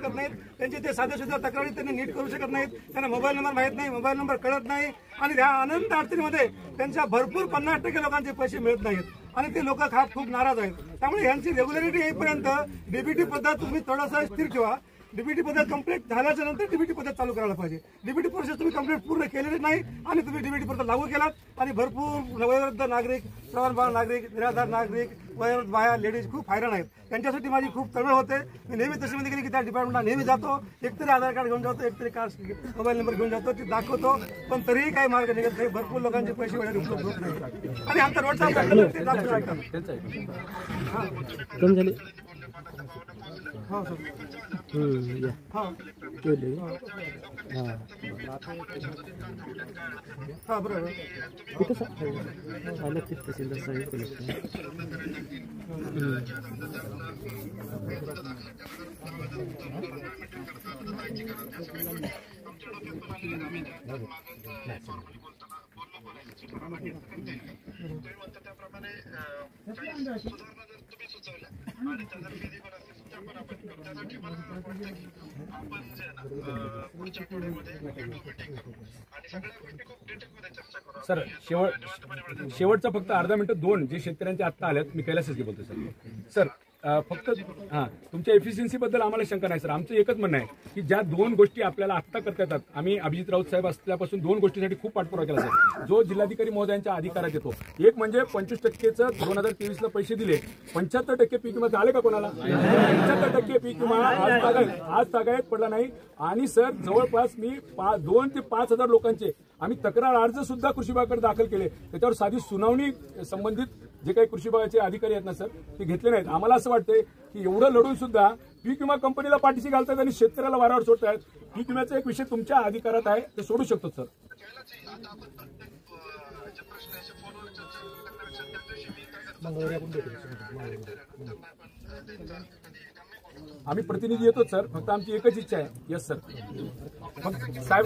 शकत नाहीत, त्यांचे ते साध्या सुद्धा तक्रारी त्यांनी नीट करू शकत नाहीत, त्यांना मोबाईल नंबर माहीत नाही, मोबाईल नंबर कळत नाही आणि त्या अनंत अडचणीमध्ये त्यांच्या भरपूर 50% लोकांचे पैसे मिळत नाहीत आणि ते लोक खूप नाराज आहेत. त्यामुळे यांची रेग्युलरिटी येईपर्यंत डीबीटी पद्धत तुम्ही थोडासा स्थिर ठेवा. डीबीटी पद्धत कंप्लीट झाल्याच्या नंतर डीबीटी पद्धत चालू करायला पाहिजे. डीबीटी प्रोसेस तुम्ही कंप्लीट पूर्ण केलेली नाही आणि तुम्ही डीबीटी पद्धत लागू केलात आणि भरपूर वयोवृद्ध नागरिक, प्रवासबाळ नागरिक, निराधार नागरिक, वयोवृद्ध बाया, लेडीज खूप हैराण आहेत. त्यांच्यासाठी माझी खूप तळमळ होते. मी नेहमी तशामध्ये गेली की त्या डिपार्टमेंटला नेहमी जातो, एकतरी आधार कार्ड घेऊन जातो, एकतरी मोबाईल नंबर घेऊन जातो, ते दाखवतो, पण तरीही काही मार्ग निघत नाही. भरपूर लोकांचे पैसे वगैरे उपलब्ध होत नाही आणि आमचा रोडचा कम झाले. हो सर. हा बरोबर. सर शेवटचा फक्त अर्धा मिनिट 2 जे शेतकऱ्यांचे आत्ता आल्यात, मी कैलासच बोलतो सर. फक्त तुमच्या एफिशियन्सी बद्दल आम्हाला शंका नाही सर. आमचं एकच म्हणणं आहे की ज्या 2 गोष्टी आपल्याला आत्ता करता येतात, आम्ही अभिजित राऊत साहेब असल्यापासून 2 गोष्टीसाठी खूप पाठपुरावा केला सर, जो जिल्हाधिकारी महोदयांच्या अधिकारात येतो. एक म्हणजे 25%चं 2023ला पैसे दिले, 75% पीक विमा आले का कोणाला? 75% पीक विमा आज तागायत पडला नाही. आणि सर जवळपास मी 2 ते 5 हजार लोकांचे आम्ही तक्रार अर्ज सुद्धा कृषी विभागाकडे दाखल केले. त्याच्यावर साधी सुनावणी संबंधित जे काही कृषी विभागाचे अधिकारी आहेत ना सर, ते घेतले नाहीत. आम्हाला असं वाटतंय की एवढं लढून सुद्धा पीक विमा कंपनीला पाठीशी घालतात आणि शेतकऱ्याला वाऱ्यावर सोडतायत. पीक विम्याचा एक विषय तुमच्या अधिकारात आहे, ते सोडू शकतो सर. आम्ही प्रतिनिधी येतो सर, फक्त आमची एकच इच्छा आहे. Yes sir. फक्त साहेब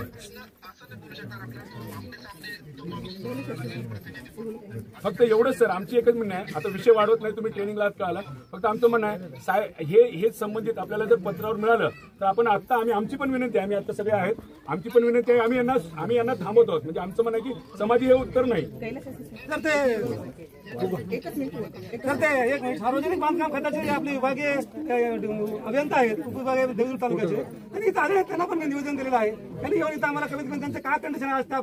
फक्त एवढंच सर, आमची एकच म्हणणं आहे. आता विषय वाढवत नाही, तुम्ही ट्रेनिंगला कळाला. फक्त आमचं म्हणणं आहे साहेब, हेच संबंधित आपल्याला जर पत्रावर मिळालं तर आपण आत्ता आमची पण विनंती आहे, आम्ही आता सगळे आहेत, आमची पण विनंती आहे, आम्ही यांना थांबवतो आहोत. म्हणजे आमचं म्हणणं आहे की समाधी हे उत्तर नाही. एक सार्वजनिक बांधकाम खात्याचे आपले विभागीय अभियंता आहेत, उपविभागीय देवगिरी तालुक्याचे, आणि इथं आले, त्यांना पण मी निवेदन दिलेलं आहे. त्यांनी येऊन इथं आम्हाला कमीत कमी त्यांचं काय कंडिशन आहे त्या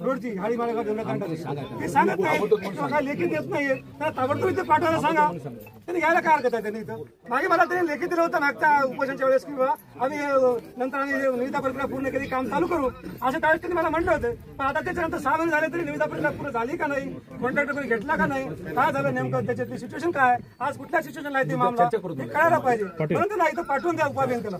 रोडची, हाडी माळेगाव ते सांगत नाही, काय लेखी देत नाहीये. तर ताबडतोब इथे पाठवायला सांगा. त्यांनी घ्यायला काय हरकत आहे? त्यांनी इथं मागे मला त्यांनी लेखी दिलं होतं मागच्या उपोषणच्या वेळेस की आम्ही नंतर निविदा प्रक्रिया पूर्ण केली, काम चालू करू, असं त्यावेळेस त्यांनी मला म्हटलं होतं. पण आता त्याच्यानंतर 6 महिने झाले तरी निविदा प्रक्रिया पूर्ण झाली का नाही, कॉन्ट्रॅक्टर कोणी घेतला का नाही, काय झालं नेमकं, त्याच्यातली सिच्युएशन काय, आज कुठल्या सिच्युएशनला आहे ते मामला कळायला पाहिजे. म्हणून त्यांना इथं पाठवून द्या उपाभियंत्याला.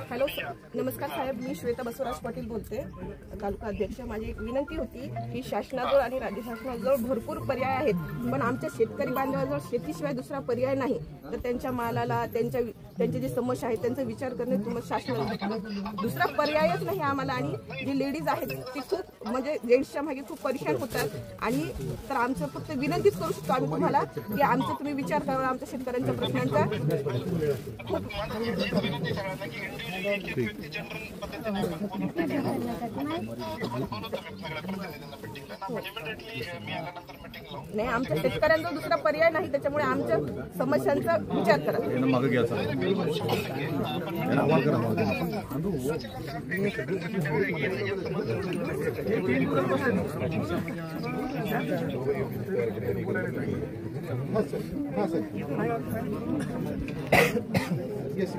हॅलो नमस्कार साहेब, मी श्वेता बसवराज पाटील बोलते, तालुका अध्यक्ष. माझी एक विनंती होती की शासनाजवळ आणि राज्य शासनाजवळ भरपूर पर्याय आहेत, पण आमच्या शेतकरी बांधवाजवळ शेतीशिवाय दुसरा पर्याय नाही. तर त्यांच्या मालाला, त्यांच्या जी समस्या आहे त्यांचा विचार करणे शासनाला दुसरा पर्यायच नाही आम्हाला. आणि जी लेडीज आहेत ती खूप म्हणजे जेंट्सच्या मागे खूप परेशान होतात. आणि तर आमचं फक्त विनंतीच करू शकतो आम्ही तुम्हाला की आमचा तुम्ही विचार करा आमच्या शेतकऱ्यांच्या प्रश्नांचा. नाही, आमच्या शेतकऱ्यांचा दुसरा पर्याय नाही, त्याच्यामुळे आमच्या समस्यांचा विचार करा. Yes.